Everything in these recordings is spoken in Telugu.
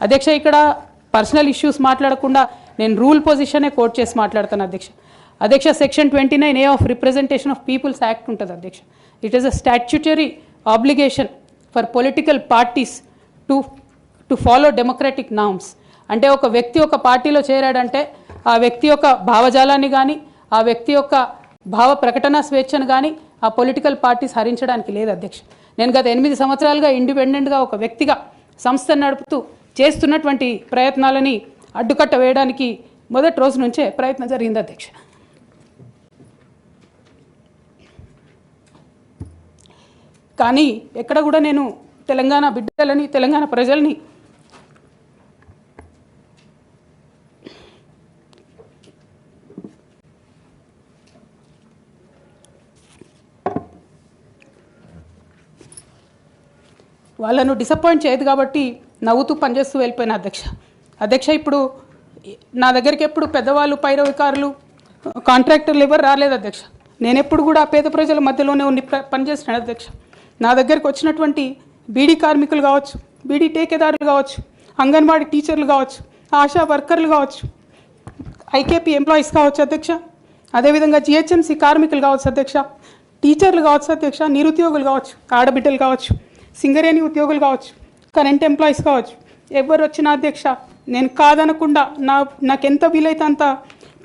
అధ్యక్ష ఇక్కడ పర్సనల్ ఇష్యూస్ మాట్లాడకుండా నేను రూల్ పొజిషనే కోట్ చేసి మాట్లాడతాను అధ్యక్ష. అధ్యక్ష section 29A of representation of peoples act ఉంటుంది అధ్యక్ష. It is a statutory obligation for political parties to follow democratic norms. అంటే ఒక వ్యక్తి ఒక పార్టీలో చేరాడంటే ఆ వ్యక్తి యొక్క భావజాలాన్ని కానీ ఆ వ్యక్తి యొక్క భావ ప్రకటన స్వేచ్ఛను కానీ ఆ పొలిటికల్ పార్టీస్ హరించడానికి లేదు అధ్యక్ష. నేను గత 8 సంవత్సరాలుగా ఇండిపెండెంట్గా ఒక వ్యక్తిగా సంస్థను నడుపుతూ చేస్తున్నటువంటి ప్రయత్నాలని అడ్డుకట్ట వేయడానికి మొదటి రోజు నుంచే ప్రయత్నం జరిగింది అధ్యక్ష. కానీ ఎక్కడ కూడా నేను తెలంగాణ బిడ్డలని తెలంగాణ ప్రజల్ని వాళ్ళను డిసప్పాయింట్ చేయదు కాబట్టి నవ్వుతూ పనిచేస్తూ వెళ్ళిపోయిన అధ్యక్ష ఇప్పుడు నా దగ్గరికి ఎప్పుడు పెద్దవాళ్ళు పైరవికారులు కాంట్రాక్టర్లు ఎవరు రాలేదు అధ్యక్ష. నేను ఎప్పుడు కూడా పేద ప్రజల మధ్యలోనే ఉండి పనిచేస్తున్నాను అధ్యక్ష. నా దగ్గరికి వచ్చినటువంటి బీడీ కార్మికులు కావచ్చు, బీడీ టేకేదారులు కావచ్చు, అంగన్వాడీ టీచర్లు కావచ్చు, ఆశా వర్కర్లు కావచ్చు, ఐకేపీ ఎంప్లాయీస్ కావచ్చు అధ్యక్ష, అదేవిధంగా జిహెచ్ఎంసీ కార్మికులు కావచ్చు అధ్యక్ష, టీచర్లు కావచ్చు అధ్యక్ష, నిరుద్యోగులు కావచ్చు, ఆడబిడ్డలు కావచ్చు, సింగరేణి ఉద్యోగులు కావచ్చు, కరెంట్ ఎంప్లాయీస్ కావచ్చు, ఎవరు వచ్చినా అధ్యక్ష నేను కాదనకుండా నాకెంత వీలైతే అంత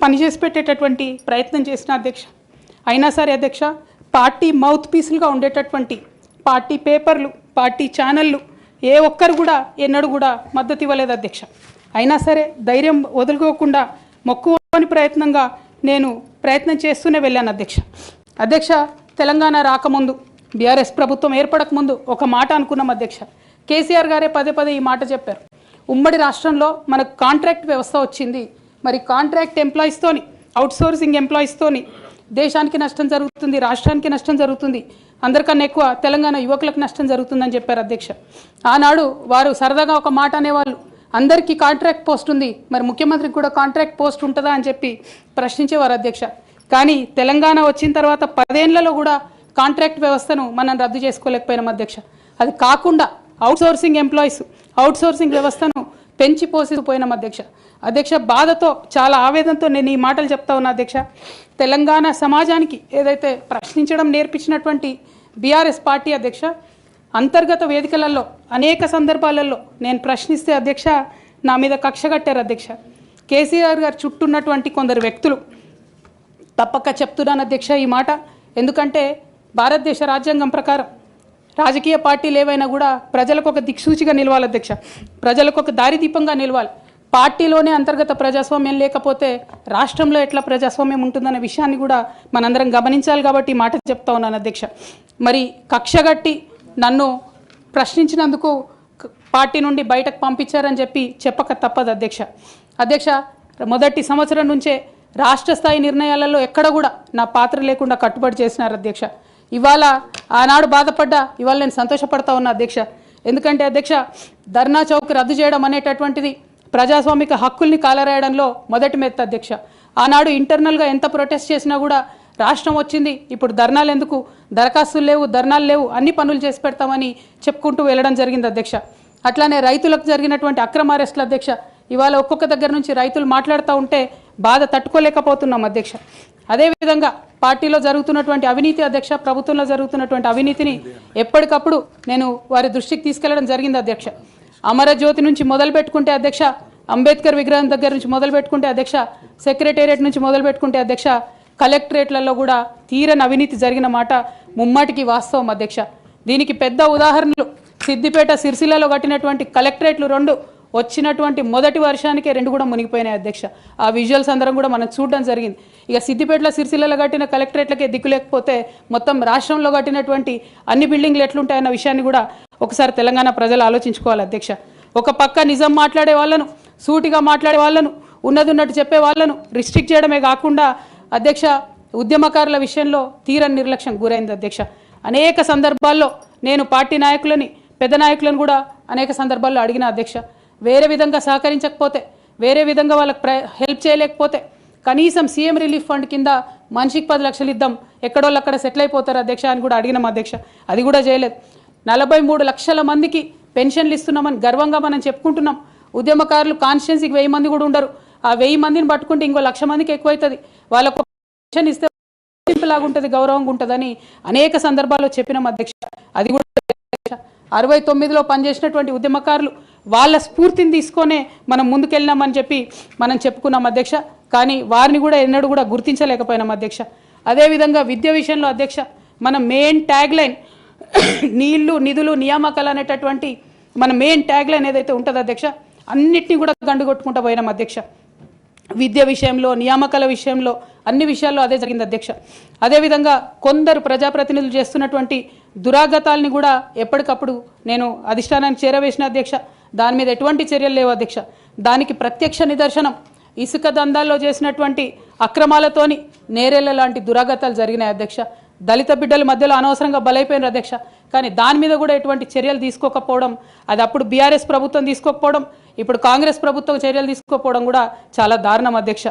పనిచేసి పెట్టేటటువంటి ప్రయత్నం చేసిన అధ్యక్ష. అయినా సరే అధ్యక్ష పార్టీ మౌత్ పీసులుగా ఉండేటటువంటి పార్టీ పేపర్లు, పార్టీ ఛానళ్ళు ఏ ఒక్కరు కూడా ఎన్నడూ కూడా మద్దతు ఇవ్వలేదు అధ్యక్ష. అయినా సరే ధైర్యం వదులుకోకుండా మొక్కువని ప్రయత్నంగా నేను ప్రయత్నం చేస్తూనే వెళ్ళాను అధ్యక్ష. తెలంగాణ రాకముందు బీఆర్ఎస్ ప్రభుత్వం ఏర్పడకముందు ఒక మాట అనుకున్నాం అధ్యక్ష. కేసీఆర్ గారే పదే ఈ మాట చెప్పారు. ఉమ్మడి రాష్ట్రంలో మనకు కాంట్రాక్ట్ వ్యవస్థ వచ్చింది, మరి కాంట్రాక్ట్ ఎంప్లాయీస్తోని అవుట్సోర్సింగ్ ఎంప్లాయీస్తోని దేశానికి నష్టం జరుగుతుంది, రాష్ట్రానికి నష్టం జరుగుతుంది, అందరికన్నా ఎక్కువ తెలంగాణ యువకులకు నష్టం జరుగుతుందని చెప్పారు అధ్యక్ష. ఆనాడు వారు సరదాగా ఒక మాట అనేవాళ్ళు, అందరికీ కాంట్రాక్ట్ పోస్ట్ ఉంది, మరి ముఖ్యమంత్రికి కూడా కాంట్రాక్ట్ పోస్ట్ ఉంటుందా అని చెప్పి ప్రశ్నించేవారు అధ్యక్ష. కానీ తెలంగాణ వచ్చిన తర్వాత 10 ఏళ్లలో కూడా కాంట్రాక్ట్ వ్యవస్థను మనం రద్దు చేసుకోలేకపోయినాం అధ్యక్ష. అది కాకుండా అవుట్సోర్సింగ్ ఎంప్లాయీస్ అవుట్సోర్సింగ్ వ్యవస్థను పెంచి పోసిపోయినాం అధ్యక్ష. బాధతో చాలా ఆవేదనతో నేను ఈ మాటలు చెప్తా ఉన్నా అధ్యక్ష. తెలంగాణ సమాజానికి ఏదైతే ప్రశ్నించడం నేర్పించినటువంటి బీఆర్ఎస్ పార్టీ అధ్యక్ష, అంతర్గత వేదికలలో అనేక సందర్భాలలో నేను ప్రశ్నిస్తే అధ్యక్ష నా మీద కక్ష కట్టారు అధ్యక్ష. కేసీఆర్ గారు చుట్టూ ఉన్నటువంటి కొందరు వ్యక్తులు తప్పక చెప్తున్నాను అధ్యక్ష ఈ మాట. ఎందుకంటే భారతదేశ రాజ్యాంగం ప్రకారం రాజకీయ పార్టీలు ఏవైనా కూడా ప్రజలకు ఒక దిక్సూచిగా నిలవాలి అధ్యక్ష, ప్రజలకు ఒక దారిదీపంగా నిలవాలి. పార్టీలోనే అంతర్గత ప్రజాస్వామ్యం లేకపోతే రాష్ట్రంలో ఎట్లా ప్రజాస్వామ్యం ఉంటుందనే విషయాన్ని కూడా మనందరం గమనించాలి కాబట్టి ఈ మాట చెప్తా ఉన్నాను అధ్యక్ష. మరి కక్షగట్టి నన్ను ప్రశ్నించినందుకు పార్టీ నుండి బయటకు పంపించారని చెప్పి చెప్పక తప్పదు అధ్యక్ష. మొదటి సంవత్సరం నుంచే రాష్ట్ర స్థాయి నిర్ణయాలలో ఎక్కడ కూడా నా పాత్ర లేకుండా కట్టుబడి చేసినారు అధ్యక్ష. ఇవాళ ఆనాడు బాధపడ్డా ఇవాళ నేను సంతోషపడతా ఉన్నా అధ్యక్ష. ఎందుకంటే అధ్యక్ష ధర్నా చౌక్ రద్దు చేయడం అనేటటువంటిది ప్రజాస్వామిక హక్కుల్ని కాలరాయడంలో మొదటి మెత్త అధ్యక్ష. ఆనాడు ఇంటర్నల్గా ఎంత ప్రొటెస్ట్ చేసినా కూడా రాష్ట్రం వచ్చింది, ఇప్పుడు ధర్నాలు ఎందుకు, దరఖాస్తులు లేవు, ధర్నాలు లేవు, అన్ని పనులు చేసి పెడతామని చెప్పుకుంటూ వెళ్ళడం జరిగింది అధ్యక్ష. అట్లానే రైతులకు జరిగినటువంటి అక్రమ అరెస్టులు అధ్యక్ష, ఇవాళ ఒక్కొక్క దగ్గర నుంచి రైతులు మాట్లాడుతూ ఉంటే బాధ తట్టుకోలేకపోతున్నాం అధ్యక్ష. అదేవిధంగా పార్టీలో జరుగుతున్నటువంటి అవినీతి అధ్యక్ష, ప్రభుత్వంలో జరుగుతున్నటువంటి అవినీతిని ఎప్పటికప్పుడు నేను వారి దృష్టికి తీసుకెళ్లడం జరిగింది అధ్యక్ష. అమరజ్యోతి నుంచి మొదలు పెట్టుకుంటే అధ్యక్ష, అంబేద్కర్ విగ్రహం దగ్గర నుంచి మొదలు పెట్టుకుంటే అధ్యక్ష, సెక్రటేరియట్ నుంచి మొదలు పెట్టుకుంటే అధ్యక్ష, కలెక్టరేట్లలో కూడా తీరని అవినీతి జరిగిన మాట ముమ్మాటికి వాస్తవం అధ్యక్ష. దీనికి పెద్ద ఉదాహరణలు సిద్దిపేట సిరిసిల్లలో కట్టినటువంటి కలెక్టరేట్లు 2 వచ్చినటువంటి మొదటి వర్షానికే 2 కూడా మునిగిపోయినాయి అధ్యక్ష. ఆ విజువల్స్ అందరం కూడా మనం చూడడం జరిగింది. ఇక సిద్దిపేటలో సిరిసిల్లలో కట్టిన కలెక్టరేట్లకే దిక్కు లేకపోతే మొత్తం రాష్ట్రంలో కట్టినటువంటి అన్ని బిల్డింగ్లు ఎట్లుంటాయన్న విషయాన్ని కూడా ఒకసారి తెలంగాణ ప్రజలు ఆలోచించుకోవాలి అధ్యక్ష. ఒక పక్క నిజం మాట్లాడే వాళ్ళను, సూటిగా మాట్లాడే వాళ్ళను, ఉన్నట్టు చెప్పే వాళ్ళను రిస్ట్రిక్ట్ చేయడమే కాకుండా అధ్యక్ష ఉద్యమకారుల విషయంలో తీరని నిర్లక్ష్యం గురైంది అధ్యక్ష. అనేక సందర్భాల్లో నేను పార్టీ నాయకులని, పెద్ద నాయకులను కూడా అనేక సందర్భాల్లో అడిగిన అధ్యక్ష. వేరే విధంగా సహకరించకపోతే, వేరే విధంగా వాళ్ళకి హెల్ప్ చేయలేకపోతే కనీసం సీఎం రిలీఫ్ ఫండ్ కింద మనిషికి 10 లక్షలు ఇద్దాం, ఎక్కడోళ్ళు అక్కడ సెటిల్ అయిపోతారు అధ్యక్ష అని కూడా అడిగినాం అధ్యక్ష. అది కూడా చేయలేదు. 43 లక్షల మందికి పెన్షన్లు ఇస్తున్నామని గర్వంగా మనం చెప్పుకుంటున్నాం. ఉద్యమకారులు కాన్స్టిట్యున్సీకి 1000 మంది కూడా ఉండరు. ఆ 1000 మందిని పట్టుకుంటే ఇంకో 1,00,000 మందికి ఎక్కువైతుంది. వాళ్ళకు పెన్షన్ ఇస్తే లాగా ఉంటుంది, గౌరవంగా ఉంటుందని అనేక సందర్భాల్లో చెప్పినాం అధ్యక్ష. అది కూడా 69లో పనిచేసినటువంటి ఉద్యమకారులు వాళ్ళ స్ఫూర్తిని తీసుకొనే మనం ముందుకెళ్ళినామని చెప్పి మనం చెప్పుకున్నాం అధ్యక్ష. కానీ వారిని కూడా ఎన్నడూ కూడా గుర్తించలేకపోయినాం అధ్యక్ష. అదేవిధంగా విద్య విషయంలో అధ్యక్ష మన మెయిన్ ట్యాగ్ లైన్ నీళ్లు నిధులు నియామకాలు అనేటటువంటి మన మెయిన్ ట్యాగ్ లైన్ ఏదైతే ఉంటుందో అధ్యక్ష అన్నిటినీ కూడా గండుగొట్టుకుంటూ పోయినాం అధ్యక్ష. విద్య విషయంలో నియామకాల విషయంలో అన్ని విషయాల్లో అదే జరిగింది అధ్యక్ష. అదేవిధంగా కొందరు ప్రజాప్రతినిధులు చేస్తున్నటువంటి దురాగతాలని కూడా ఎప్పటికప్పుడు నేను అధిష్టానానికి చేరవేసిన అధ్యక్ష. దాని మీద ఎటువంటి చర్యలు లేవు అధ్యక్ష. దానికి ప్రత్యక్ష నిదర్శనం ఇసుక దందాల్లో చేసినటువంటి అక్రమాలతోని నేరేళ్ల లాంటి దురాగతాలు జరిగినాయి అధ్యక్ష. దళిత బిడ్డల మధ్యలో అనవసరంగా బలైపోయినారు అధ్యక్ష. కానీ దాని మీద కూడా ఎటువంటి చర్యలు తీసుకోకపోవడం, అది అప్పుడు బీఆర్ఎస్ ప్రభుత్వం తీసుకోకపోవడం, ఇప్పుడు కాంగ్రెస్ ప్రభుత్వం చర్యలు తీసుకోకపోవడం కూడా చాలా దారుణం అధ్యక్ష.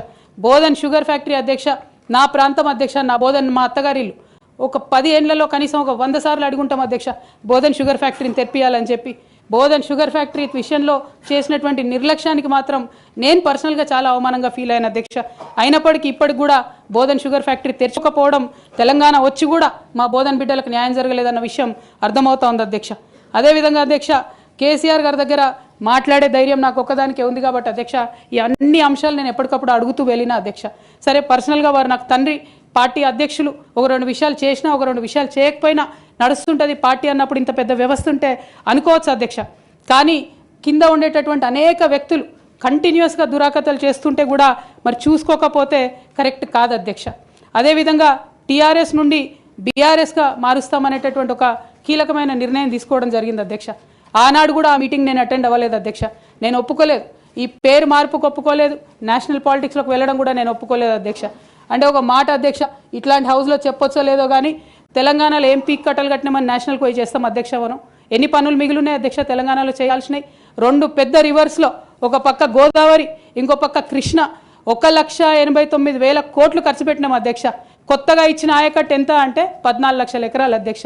బోధన్ షుగర్ ఫ్యాక్టరీ అధ్యక్ష నా ప్రాంతం అధ్యక్ష, నా బోధన్ మా అత్తగారిల్లు. ఒక 10 ఏళ్లలో కనీసం ఒక 100 సార్లు అడుగుంటాం అధ్యక్ష బోధన్ షుగర్ ఫ్యాక్టరీని తెప్పియాలని చెప్పి. బోధన్ షుగర్ ఫ్యాక్టరీ విషయంలో చేసినటువంటి నిర్లక్ష్యానికి మాత్రం నేను పర్సనల్గా చాలా అవమానంగా ఫీల్ అయిన అధ్యక్ష. అయినప్పటికీ ఇప్పటికి కూడా బోధన్ షుగర్ ఫ్యాక్టరీ తెరచకపోవడం, తెలంగాణ వచ్చి కూడా మా బోధన్ బిడ్డలకు న్యాయం జరగలేదన్న విషయం అర్థమవుతా ఉంది అధ్యక్ష. అదేవిధంగా అధ్యక్ష కేసీఆర్ గారి దగ్గర మాట్లాడే ధైర్యం నాకు ఒక్కదానికే ఉంది కాబట్టి అధ్యక్ష ఈ అన్ని అంశాలు నేను ఎప్పటికప్పుడు అడుగుతూ వెళ్ళినా అధ్యక్ష. సరే పర్సనల్గా వారు నాకు తండ్రి, పార్టీ అధ్యక్షులు, ఒక 2 విషయాలు చేసినా ఒక 2 విషయాలు చేయకపోయినా నడుస్తుంటుంది పార్టీ అన్నప్పుడు, ఇంత పెద్ద వ్యవస్థ ఉంటే అనుకోవచ్చు అధ్యక్ష. కానీ కింద ఉండేటటువంటి అనేక వ్యక్తులు కంటిన్యూస్గా దురాకతలు చేస్తుంటే కూడా మరి చూసుకోకపోతే కరెక్ట్ కాదు అధ్యక్ష. అదేవిధంగా టీఆర్ఎస్ నుండి బీఆర్ఎస్గా మారుస్తామనేటటువంటి ఒక కీలకమైన నిర్ణయం తీసుకోవడం జరిగింది అధ్యక్ష. ఆనాడు కూడా ఆ మీటింగ్ నేను అటెండ్ అవ్వలేదు అధ్యక్ష. నేను ఒప్పుకోలేదు, ఈ పేరు మార్పుకు ఒప్పుకోలేదు, నేషనల్ పాలిటిక్స్లోకి వెళ్ళడం కూడా నేను ఒప్పుకోలేదు అధ్యక్ష. అంటే ఒక మాట అధ్యక్ష, ఇట్లాంటి హౌస్లో చెప్పొచ్చో లేదో కానీ తెలంగాణలో ఏం పీక్ కట్టలు కట్టినామని నేషనల్కి పోయి చేస్తాం అధ్యక్ష. మనం ఎన్ని పనులు మిగిలినాయి అధ్యక్ష తెలంగాణలో చేయాల్సినాయి? 2 పెద్ద రివర్స్లో, ఒక పక్క గోదావరి, ఇంకో పక్క కృష్ణ, 1,89,000 కోట్లు ఖర్చు పెట్టినాం అధ్యక్ష. కొత్తగా ఇచ్చిన ఆయకట్టు ఎంత అంటే 14 లక్షల ఎకరాలు అధ్యక్ష.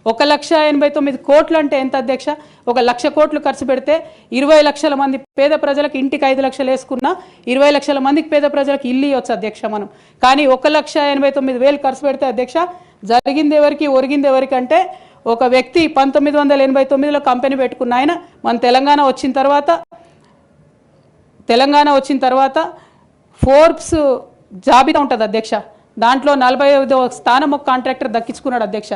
1,89,000 కోట్లు అంటే ఎంత అధ్యక్ష? 1,00,000 కోట్లు ఖర్చు పెడితే 20 లక్షల మంది పేద ప్రజలకు ఇంటికి 5 లక్షలు వేసుకున్నా 20 లక్షల మందికి పేద ప్రజలకు ఇల్లు ఇవ్వచ్చు అధ్యక్ష మనం. కానీ 1,89,000 ఖర్చు పెడితే అధ్యక్ష జరిగింది ఎవరికి, ఒరిగింది ఎవరికి అంటే ఒక వ్యక్తి 1989లో కంపెనీ పెట్టుకున్న ఆయన మన తెలంగాణ వచ్చిన తర్వాత ఫోర్బ్స్ జాబితా ఉంటుంది అధ్యక్ష. దాంట్లో 45వ స్థానం ఒక కాంట్రాక్టర్ దక్కించుకున్నాడు అధ్యక్ష.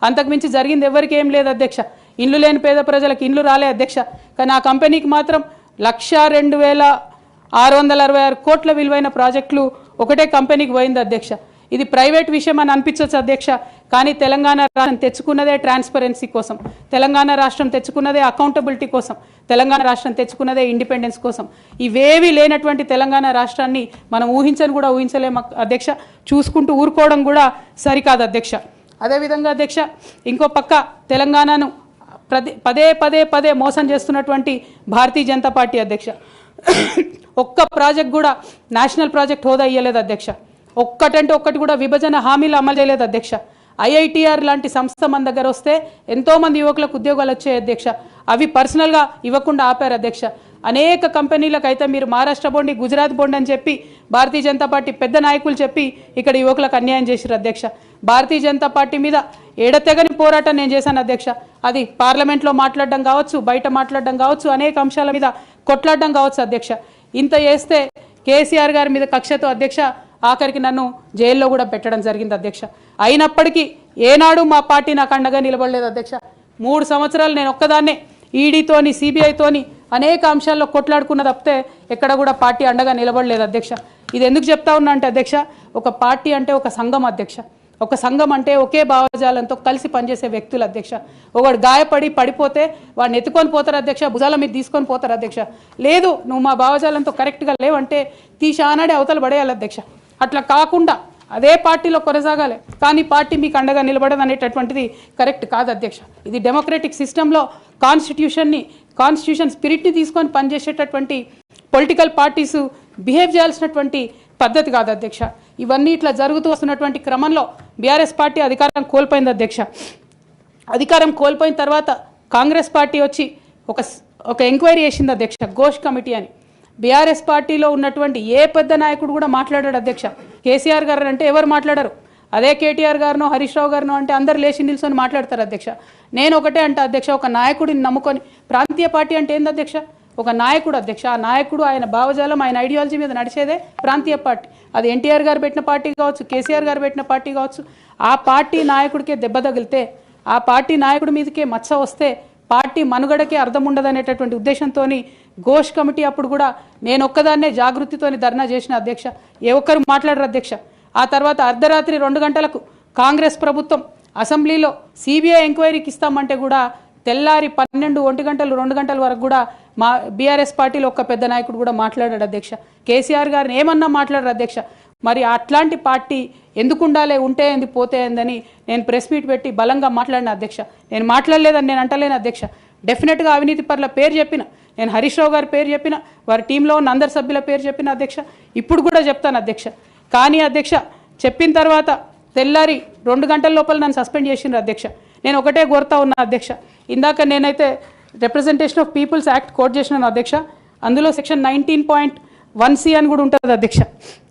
అంతకుమించి జరిగింది ఎవరికి ఏం లేదు అధ్యక్ష. ఇండ్లు లేని పేద ప్రజలకు ఇండ్లు రాలే అధ్యక్ష. కానీ ఆ కంపెనీకి మాత్రం 1,02,666 కోట్ల విలువైన ప్రాజెక్టులు ఒకటే కంపెనీకి పోయింది అధ్యక్ష. ఇది ప్రైవేట్ విషయం అని అనిపించవచ్చు అధ్యక్ష. కానీ తెలంగాణ రాష్ట్రం తెచ్చుకున్నదే ట్రాన్స్పరెన్సీ కోసం, తెలంగాణ రాష్ట్రం తెచ్చుకున్నదే అకౌంటబిలిటీ కోసం, తెలంగాణ రాష్ట్రం తెచ్చుకున్నదే ఇండిపెండెన్స్ కోసం. ఇవేవీ లేనటువంటి తెలంగాణ రాష్ట్రాన్ని మనం ఊహించని కూడా ఊహించలేము అధ్యక్ష. చూసుకుంటూ ఊరుకోవడం కూడా సరికాదు అధ్యక్ష. అదేవిధంగా అధ్యక్ష ఇంకో పక్క తెలంగాణను పదే మోసం చేస్తున్నటువంటి భారతీయ జనతా పార్టీ అధ్యక్ష ఒక్క ప్రాజెక్ట్ కూడా నేషనల్ ప్రాజెక్ట్ హోదా ఇయ్యలేదు అధ్యక్ష. ఒక్కటంటే ఒక్కటి కూడా విభజన హామీలు అమలు చేయలేదు అధ్యక్ష. ఐఐటిఆర్ లాంటి సంస్థ మన దగ్గర వస్తే ఎంతోమంది యువకులకు ఉద్యోగాలు వచ్చాయి అధ్యక్ష. అవి పర్సనల్గా ఇవ్వకుండా ఆపారు అధ్యక్ష. అనేక కంపెనీలకు అయితే మీరు మహారాష్ట్ర బోండి, గుజరాత్ బోండి అని చెప్పి భారతీయ జనతా పార్టీ పెద్ద నాయకులు చెప్పి ఇక్కడ యువకులకు అన్యాయం చేశారు అధ్యక్ష. భారతీయ జనతా పార్టీ మీద ఎడతెగని పోరాటం నేను చేశాను అధ్యక్ష. అది పార్లమెంట్లో మాట్లాడడం కావచ్చు, బయట మాట్లాడడం కావచ్చు, అనేక అంశాల మీద కొట్లాడడం కావచ్చు అధ్యక్ష. ఇంత చేస్తే కేసీఆర్ గారి మీద కక్షతో అధ్యక్ష ఆఖరికి నన్ను జైల్లో కూడా పెట్టడం జరిగింది అధ్యక్ష. అయినప్పటికీ ఏనాడు మా పార్టీ నాకు అండగా నిలబడలేదు అధ్యక్ష. 3 సంవత్సరాలు నేను ఒక్కదాన్నే ఈడీతోని, సిబిఐతోని అనేక అంశాల్లో కొట్లాడుకున్న తప్పితే ఎక్కడ కూడా పార్టీ అండగా నిలబడలేదు అధ్యక్ష. ఇది ఎందుకు చెప్తా ఉన్నా అంటే అధ్యక్ష, ఒక పార్టీ అంటే ఒక సంఘం అధ్యక్ష. ఒక సంఘం అంటే ఒకే భావజాలంతో కలిసి పనిచేసే వ్యక్తులు అధ్యక్ష. ఒకడు గాయపడి పడిపోతే వాడిని ఎత్తుకొని పోతారు అధ్యక్ష, భుజాల మీద తీసుకొని పోతారు అధ్యక్ష. లేదు నువ్వు మా భావజాలంతో కరెక్ట్గా లేవంటే తీసి ఆనాడే అవతల పడేయాలి అధ్యక్ష. అట్లా కాకుండా అదే పార్టీలో కొనసాగాలి, కానీ పార్టీ మీకు అండగా నిలబడదు అనేటటువంటిది కరెక్ట్ కాదు అధ్యక్ష. ఇది డెమోక్రటిక్ సిస్టంలో కాన్స్టిట్యూషన్ స్పిరిట్ని తీసుకొని పనిచేసేటటువంటి పొలిటికల్ పార్టీస్ బిహేవ్ చేయాల్సినటువంటి పద్ధతి కాదు అధ్యక్ష. ఇవన్నీ ఇట్లా జరుగుతూ వస్తున్నటువంటి క్రమంలో బీఆర్ఎస్ పార్టీ అధికారం కోల్పోయింది అధ్యక్ష. అధికారం కోల్పోయిన తర్వాత కాంగ్రెస్ పార్టీ వచ్చి ఒక ఎంక్వైరీ చేసింది అధ్యక్ష, ఘోష్ కమిటీ అని. బీఆర్ఎస్ పార్టీలో ఉన్నటువంటి ఏ పెద్ద నాయకుడు కూడా మాట్లాడాడు అధ్యక్ష. కేసీఆర్ గారు అంటే ఎవరు మాట్లాడరు, అదే కేటీఆర్ గారినో హరీష్ రావు గారినో అంటే అందరు లేచి నిల్చొని మాట్లాడతారు అధ్యక్ష. నేను ఒకటే అంటే అధ్యక్ష, ఒక నాయకుడిని నమ్ముకొని, ప్రాంతీయ పార్టీ అంటే ఏంది అధ్యక్ష? ఒక నాయకుడు అధ్యక్ష. ఆ నాయకుడు ఆయన భావజాలం, ఆయన ఐడియాలజీ మీద నడిచేదే ప్రాంతీయ పార్టీ. అది ఎన్టీఆర్ గారు పెట్టిన పార్టీ కావచ్చు, కేసీఆర్ గారు పెట్టిన పార్టీ కావచ్చు. ఆ పార్టీ నాయకుడికే దెబ్బ తగిలితే, ఆ పార్టీ నాయకుడి మీదకే మచ్చ వస్తే పార్టీ మనుగడకే అర్థం ఉండదనేటటువంటి ఉద్దేశంతో ఘోష్ కమిటీ అప్పుడు కూడా నేను ఒక్కదాన్నే జాగృతితోని ధర్నా చేసిన అధ్యక్ష. ఏ ఒక్కరు మాట్లాడరు అధ్యక్ష. ఆ తర్వాత అర్ధరాత్రి 2 గంటలకు కాంగ్రెస్ ప్రభుత్వం అసెంబ్లీలో సిబిఐ ఎంక్వైరీకి ఇస్తామంటే కూడా తెల్లారి 12, 1 గంటలు 2 గంటల వరకు కూడా మా బీఆర్ఎస్ పార్టీలో ఒక్క పెద్ద నాయకుడు కూడా మాట్లాడాడు అధ్యక్ష. కేసీఆర్ గారిని ఏమన్నా మాట్లాడారు అధ్యక్ష. మరి అట్లాంటి పార్టీ ఎందుకు ఉండాలి, ఉంటే ఏంది పోతే ఏందని నేను ప్రెస్ మీట్ పెట్టి బలంగా మాట్లాడిన అధ్యక్ష. నేను మాట్లాడలేదని నేను అంటలేను అధ్యక్ష. డెఫినెట్గా అవినీతి పరుల పేరు చెప్పిన, నేను హరీష్ రావు గారి పేరు చెప్పిన, వారి టీంలో ఉన్న అందరి సభ్యుల పేరు చెప్పిన అధ్యక్ష. ఇప్పుడు కూడా చెప్తాను అధ్యక్ష. కానీ అధ్యక్ష, చెప్పిన తర్వాత తెల్లారి 2 గంటల లోపల నన్ను సస్పెండ్ చేసిండ్రు అధ్యక్ష. నేను ఒకటే కోరుతా ఉన్నా అధ్యక్ష. ఇందాక నేనైతే representation of peoples act quote చేసినాను అధ్యక్ష. అందులో సెక్షన్ 19.1C అని కూడా ఉంటుంది అధ్యక్ష.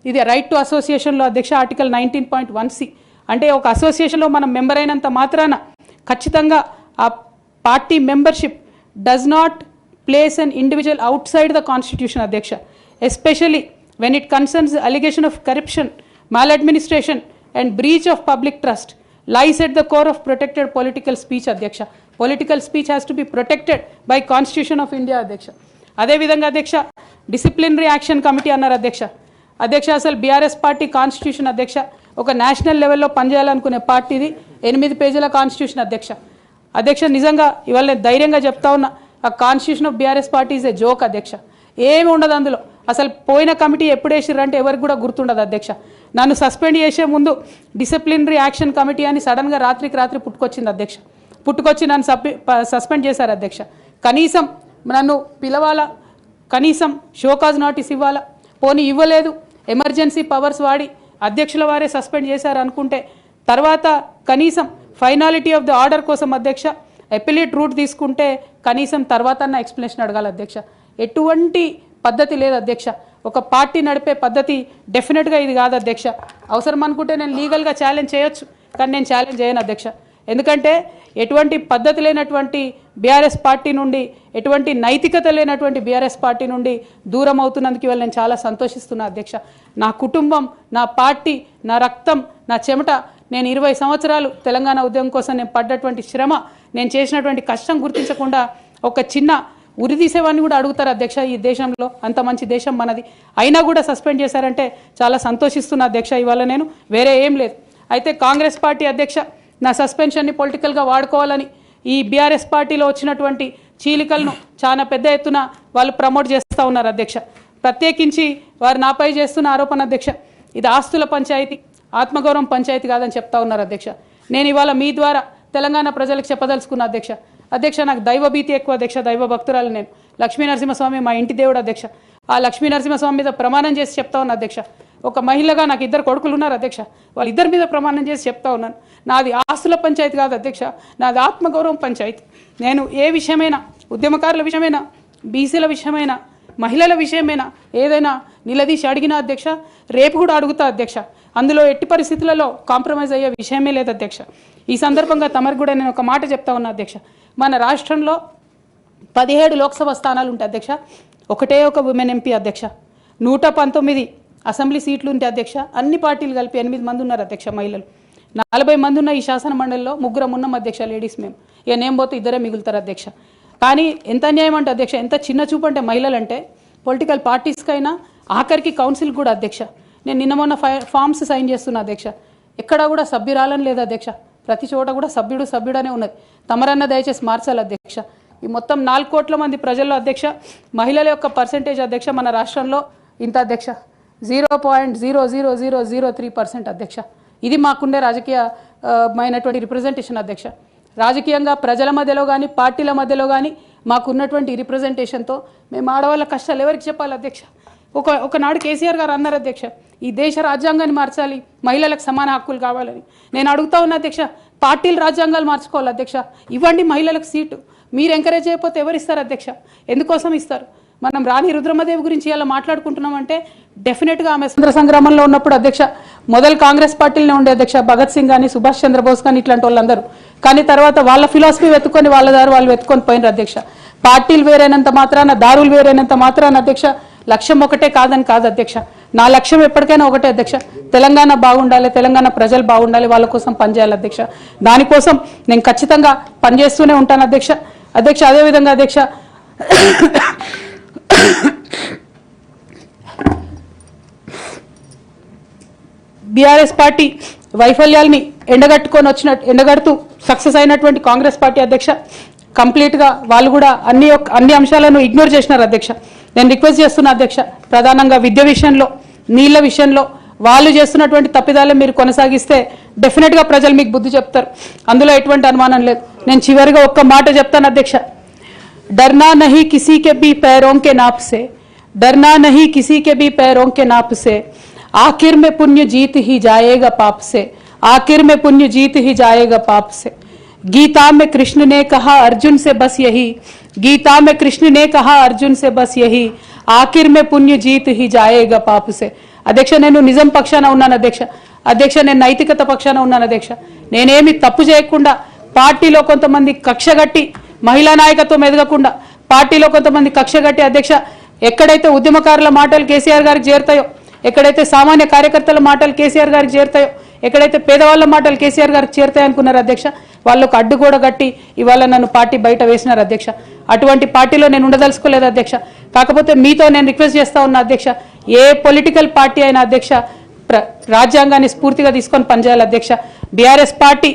ఇది రైట్ టు అసోసియేషన్లో అధ్యక్ష ఆర్టికల్ 19.1C. అంటే ఒక అసోసియేషన్లో మనం మెంబర్ అయినంత మాత్రాన ఖచ్చితంగా ఆ party membership does not place an individual outside the constitution అధ్యక్ష. Especially when it concerns the allegation of corruption, maladministration and breach of public trust lies at the core of protected political speech అధ్యక్ష. Political speech has to be protected by Constitution of India అధ్యక్ష. అదే విధంగా అధ్యక్ష డిసిప్లినరీ యాక్షన్ కమిటీ అన్నారు అధ్యక్ష. అధ్యక్ష అసలు బీఆర్ఎస్ పార్టీ కాన్స్టిట్యూషన్ అధ్యక్ష ఒక నేషనల్ లెవెల్లో పనిచేయాలనుకునే పార్టీది 8 పేజీల కాన్స్టిట్యూషన్ అధ్యక్ష. అధ్యక్ష నిజంగా ఇవాళ నేను ధైర్యంగా చెప్తా ఉన్నా, ఆ constitution of BRS party is a joke అధ్యక్ష. ఏమి ఉండదు అందులో. అసలు పోయిన కమిటీ ఎప్పుడు వేసిర్రంటే ఎవరికి కూడా గుర్తుండదు అధ్యక్ష. నన్ను సస్పెండ్ చేసే ముందు డిసిప్లినరీ యాక్షన్ కమిటీ అని సడన్గా రాత్రికి రాత్రి పుట్టుకొచ్చింది అధ్యక్ష. పుట్టుకొచ్చి నన్ను సస్పెండ్ చేశారు అధ్యక్ష. కనీసం నన్ను పిలవాలా, కనీసం షోకాజ్ నోటీస్ ఇవ్వాలా, పోనీ ఇవ్వలేదు. ఎమర్జెన్సీ పవర్స్ వాడి అధ్యక్షుల వారే సస్పెండ్ చేశారు అనుకుంటే తర్వాత కనీసం ఫైనాలిటీ ఆఫ్ ద ఆర్డర్ కోసం అధ్యక్ష అపిలేట్ రూట్ తీసుకుంటే కనీసం తర్వాత ఎక్స్ప్లెనేషన్ అడగాలి అధ్యక్ష. ఎటువంటి పద్ధతి లేదు అధ్యక్ష. ఒక పార్టీ నడిపే పద్ధతి డెఫినెట్గా ఇది కాదు అధ్యక్ష. అవసరం అనుకుంటే నేను లీగల్గా ఛాలెంజ్ చేయొచ్చు, కానీ నేను ఛాలెంజ్ చేయను అధ్యక్ష. ఎందుకంటే ఎటువంటి పద్ధతి లేనటువంటి బీఆర్ఎస్ పార్టీ నుండి, ఎటువంటి నైతికత లేనటువంటి బీఆర్ఎస్ పార్టీ నుండి దూరం అవుతున్నందుకు ఇవాళ నేను చాలా సంతోషిస్తున్నా అధ్యక్ష. నా కుటుంబం, నా పార్టీ, నా రక్తం, నా చెమట, నేను 20 సంవత్సరాలు తెలంగాణ ఉద్యమం కోసం నేను పడ్డటువంటి శ్రమ, నేను చేసినటువంటి కష్టం గుర్తించకుండా ఒక చిన్న ఉరిదీసేవాడిని కూడా అడుగుతారు అధ్యక్ష. ఈ దేశంలో అంత మంచి దేశం మనది, అయినా కూడా సస్పెండ్ చేశారంటే చాలా సంతోషిస్తున్నా అధ్యక్ష. ఇవాళ నేను వేరే ఏం లేదు. అయితే కాంగ్రెస్ పార్టీ అధ్యక్ష నా సస్పెన్షన్ని పొలిటికల్గా వాడుకోవాలని ఈ బీఆర్ఎస్ పార్టీలో వచ్చినటువంటి చీలికలను చాలా పెద్ద ఎత్తున వాళ్ళు ప్రమోట్ చేస్తూ ఉన్నారు అధ్యక్ష. ప్రత్యేకించి వారు నాపై చేస్తున్న ఆరోపణ అధ్యక్ష, ఇది ఆస్తుల పంచాయతీ, ఆత్మగౌరవం పంచాయతీ కాదని చెప్తా ఉన్నారు అధ్యక్ష. నేను ఇవాళ మీ ద్వారా తెలంగాణ ప్రజలకు చెప్పదలుచుకున్న అధ్యక్ష. అధ్యక్ష నాకు దైవభీతి ఎక్కువ అధ్యక్ష, దైవ భక్తురాలు నేను. లక్ష్మీ నరసింహస్వామి మా ఇంటి దేవుడు అధ్యక్ష. ఆ లక్ష్మీ నరసింహస్వామి మీద ప్రమాణం చేసి చెప్తా ఉన్నా అధ్యక్ష. ఒక మహిళగా నాకు 2 కొడుకులు ఉన్నారు అధ్యక్ష. వాళ్ళిద్దరి మీద ప్రమాణం చేసి చెప్తా ఉన్నాను, నాది ఆస్తుల పంచాయతీ కాదు అధ్యక్ష, నాది ఆత్మగౌరవం పంచాయతీ. నేను ఏ విషయమైనా, ఉద్యమకారుల విషయమైనా, బీసీల విషయమైనా, మహిళల విషయమైనా ఏదైనా నిలదీసి అడిగినా అధ్యక్ష, రేపు కూడా అడుగుతా అధ్యక్ష. అందులో ఎట్టి పరిస్థితులలో కాంప్రమైజ్ అయ్యే విషయమే లేదు అధ్యక్ష. ఈ సందర్భంగా తమరికి కూడా నేను ఒక మాట చెప్తా ఉన్నా అధ్యక్ష. మన రాష్ట్రంలో 17 లోక్సభ స్థానాలు ఉంటాయి అధ్యక్ష, ఒకటే ఒక ఉమెన్ ఎంపీ అధ్యక్ష. 119 అసెంబ్లీ సీట్లు ఉంటాయి అధ్యక్ష. అన్ని పార్టీలు కలిపి 8 మంది ఉన్నారు అధ్యక్ష మహిళలు. 40 మంది ఉన్న ఈ శాసన మండలిలో 3 ఉన్నాం అధ్యక్ష లేడీస్. మేము ఇక నేను పోతే 2 మిగులుతారు అధ్యక్ష. కానీ ఎంత అన్యాయం అంటే అధ్యక్ష, ఎంత చిన్న చూపు అంటే మహిళలు అంటే పొలిటికల్ పార్టీస్కైనా ఆఖరికి కౌన్సిల్ కూడా అధ్యక్ష. నేను నిన్న మొన్న ఫామ్స్ సైన్ చేస్తున్నా అధ్యక్ష. ఎక్కడా కూడా సభ్యురాలని లేదు అధ్యక్ష. ప్రతి చోట కూడా సభ్యుడనే ఉన్నది. తమరన్న దయచేసి మార్చాలి అధ్యక్ష. ఈ మొత్తం 4 కోట్ల మంది ప్రజల్లో అధ్యక్ష మహిళల యొక్క పర్సెంటేజ్ అధ్యక్ష మన రాష్ట్రంలో ఇంత అధ్యక్ష, 0.00003% అధ్యక్ష. ఇది మాకుండే రాజకీయమైనటువంటి రిప్రజెంటేషన్ అధ్యక్ష. రాజకీయంగా ప్రజల మధ్యలో కానీ పార్టీల మధ్యలో కానీ మాకున్నటువంటి రిప్రజెంటేషన్తో మేము ఆడవాళ్ళ కష్టాలు ఎవరికి చెప్పాలి అధ్యక్ష. ఒకనాడు కేసీఆర్ గారు అన్నారు అధ్యక్ష, ఈ దేశ రాజ్యాంగాన్ని మార్చాలి, మహిళలకు సమాన హక్కులు కావాలని. నేను అడుగుతా ఉన్నా అధ్యక్ష, పార్టీలు రాజ్యాంగాలు మార్చుకోవాలి అధ్యక్ష. ఇవ్వండి మహిళలకు సీటు. మీరు ఎంకరేజ్ చేయకపోతే ఎవరు ఇస్తారు అధ్యక్ష? ఎందుకోసం ఇస్తారు? మనం రాణి రుద్రమదేవి గురించి ఇలా మాట్లాడుకుంటున్నామంటే డెఫినెట్గా ఆమె స్వతంత్ర సంగ్రామంలో ఉన్నప్పుడు అధ్యక్ష మొదలు కాంగ్రెస్ పార్టీలోనే ఉండే అధ్యక్ష. భగత్ సింగ్ కానీ సుభాష్ చంద్రబోస్ కానీ ఇట్లాంటి వాళ్ళందరూ. కానీ తర్వాత వాళ్ళ ఫిలాసఫీ వెతుక్కొని వాళ్ళ దారి వాళ్ళు వెతుక్కొని పోయినారు అధ్యక్ష. పార్టీలు వేరైనంత మాత్రాన, దారులు వేరైనంత మాత్రాన అధ్యక్ష లక్ష్యం ఒకటే కాదని కాదు అధ్యక్ష. నా లక్ష్యం ఎప్పటికైనా ఒకటే అధ్యక్ష. తెలంగాణ బాగుండాలి, తెలంగాణ ప్రజలు బాగుండాలి, వాళ్ళ కోసం పనిచేయాలి అధ్యక్ష. దానికోసం నేను ఖచ్చితంగా పనిచేస్తూనే ఉంటాను అధ్యక్ష. అదేవిధంగా అధ్యక్ష బీఆర్ఎస్ పార్టీ వైఫల్యాల్ని ఎండగడుతూ సక్సెస్ అయినటువంటి కాంగ్రెస్ పార్టీ అధ్యక్ష కంప్లీట్గా వాళ్ళు కూడా అన్ని అంశాలను ఇగ్నోర్ చేసినారు అధ్యక్ష. నేను రిక్వెస్ట్ చేస్తున్నా అధ్యక్ష, ప్రధానంగా విద్య విషయంలో, నీళ్ల విషయంలో వాళ్ళు చేస్తున్నటువంటి తప్పిదాలే మీరు కొనసాగిస్తే డెఫినెట్గా ప్రజలు మీకు బుద్ధి చెప్తారు. అందులో ఎటువంటి అనుమానం లేదు. నేను చివరిగా ఒక్క మాట చెప్తాను అధ్యక్ష. डरना नहीं किसी के भी पैरों के नाप से, डरना नहीं किसी के भी पैरों के नाप से, आखिर में पुण्य जीत ही जाएगा पाप से, आखिर में पुण्य जीत ही जाएगा पाप से. गीता में कृष्ण ने कहा अर्जुन से बस यही, गीता में कृष्ण ने कहा अर्जुन से बस यही, आखिर में पुण्य जीत ही जाएगा पाप से. అధ్యక్ష నేను నిజం పక్షాన ఉన్నాను అధ్యక్ష నేను నైతికత పక్షాన ఉన్నాను అధ్యక్ష. నేనేమి తప్పు చేయకుండా పార్టీలో కొంతమంది కక్షగట్టి మహిళా నాయకత్వం ఎదగకుండా పార్టీలో కొంతమంది కక్షగట్టి అధ్యక్ష ఎక్కడైతే ఉద్యమకారుల మాటలు కేసీఆర్ గారికి చేరుతాయో, ఎక్కడైతే సామాన్య కార్యకర్తల మాటలు కేసీఆర్ గారికి చేరుతాయో, ఎక్కడైతే పేదవాళ్ళ మాటలు కేసీఆర్ గారికి చేరుతాయి అనుకున్నారు అధ్యక్ష, వాళ్ళకు అడ్డు కూడా కట్టి ఇవాళ నన్ను పార్టీ బయట వేసినారు అధ్యక్ష. అటువంటి పార్టీలో నేను ఉండదలుచుకోలేదు అధ్యక్ష. కాకపోతే మీతో నేను రిక్వెస్ట్ చేస్తా ఉన్నా అధ్యక్ష, ఏ పొలిటికల్ పార్టీ అయినా అధ్యక్ష రాజ్యాంగాన్ని స్ఫూర్తిగా తీసుకొని పనిచేయాలి అధ్యక్ష. బీఆర్ఎస్ పార్టీ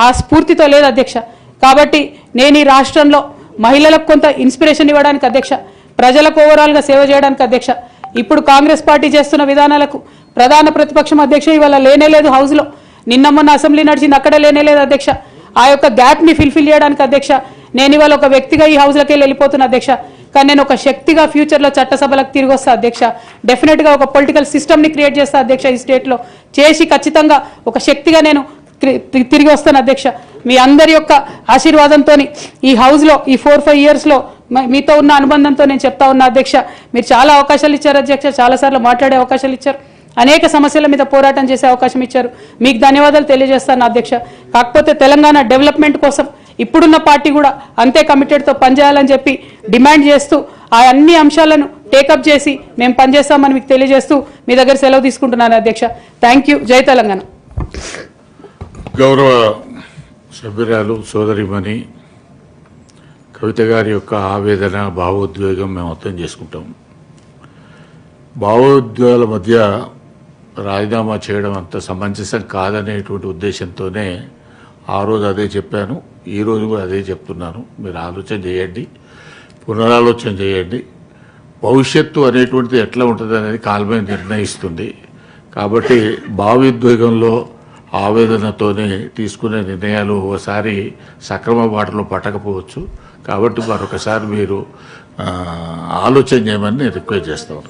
ఆ స్ఫూర్తితో లేదు అధ్యక్ష. కాబట్టి నేను ఈ రాష్ట్రంలో మహిళలకు కొంత ఇన్స్పిరేషన్ ఇవ్వడానికి అధ్యక్ష, ప్రజలకు ఓవరాల్గా సేవ చేయడానికి అధ్యక్ష, ఇప్పుడు కాంగ్రెస్ పార్టీ చేస్తున్న విధానాలకు ప్రధాన ప్రతిపక్షం అధ్యక్ష ఇవాళ లేనేలేదు హౌస్లో. నిన్న మొన్న అసెంబ్లీ నడిచింది, అక్కడ లేనేలేదు అధ్యక్ష. ఆ యొక్క గ్యాప్ని ఫిల్ఫిల్ చేయడానికి అధ్యక్ష నేను ఇవాళ ఒక వ్యక్తిగా ఈ హౌస్లోకి వెళ్ళిపోతున్నా అధ్యక్ష. కానీ నేను ఒక శక్తిగా ఫ్యూచర్లో చట్టసభలకు తిరిగి వస్తా అధ్యక్ష. డెఫినెట్గా ఒక పొలిటికల్ సిస్టమ్ని క్రియేట్ చేస్తా అధ్యక్ష ఈ స్టేట్లో. చేసి ఖచ్చితంగా ఒక శక్తిగా నేను తిరిగి వస్తాను అధ్యక్ష. మీ అందరి యొక్క ఆశీర్వాదంతో ఈ హౌస్లో ఈ 4-5 ఇయర్స్లో మీతో ఉన్న అనుబంధంతో నేను చెప్తా ఉన్నా అధ్యక్ష. మీరు చాలా అవకాశాలు ఇచ్చారు అధ్యక్ష, చాలాసార్లు మాట్లాడే అవకాశాలు ఇచ్చారు, అనేక సమస్యల మీద పోరాటం చేసే అవకాశం ఇచ్చారు. మీకు ధన్యవాదాలు తెలియజేస్తాను అధ్యక్ష. కాకపోతే తెలంగాణ డెవలప్మెంట్ కోసం ఇప్పుడున్న పార్టీ కూడా అంతే కమిటెడ్తో పనిచేయాలని చెప్పి డిమాండ్ చేస్తూ ఆ అన్ని అంశాలను టేకప్ చేసి మేము పనిచేస్తామని మీకు తెలియజేస్తూ మీ దగ్గర సెలవు తీసుకుంటున్నాను అధ్యక్ష. Thank you. జై తెలంగాణ. గౌరవ సభ్యురాలు సోదరిమణి కవిత గారి యొక్క ఆవేదన, భావోద్వేగం మేము అర్థం చేసుకుంటాం. భావోద్వేగాల మధ్య రాజీనామా చేయడం అంత సమంజసం కాదనేటువంటి ఉద్దేశంతోనే ఆ రోజు అదే చెప్పాను, ఈరోజు కూడా అదే చెప్తున్నాను. మీరు ఆలోచన చేయండి, పునరాలోచన చేయండి. భవిష్యత్తు అనేటువంటిది ఎట్లా ఉంటుంది అనేది కాలమే నిర్ణయిస్తుంది. కాబట్టి భావోద్వేగంలో ఆవేదనతోనే తీసుకునే నిర్ణయాలు ఒకసారి సక్రమ బాటలో పట్టకపోవచ్చు. కాబట్టి మరొకసారి మీరు ఆలోచన చేయమని నేను రిక్వెస్ట్ చేస్తాను.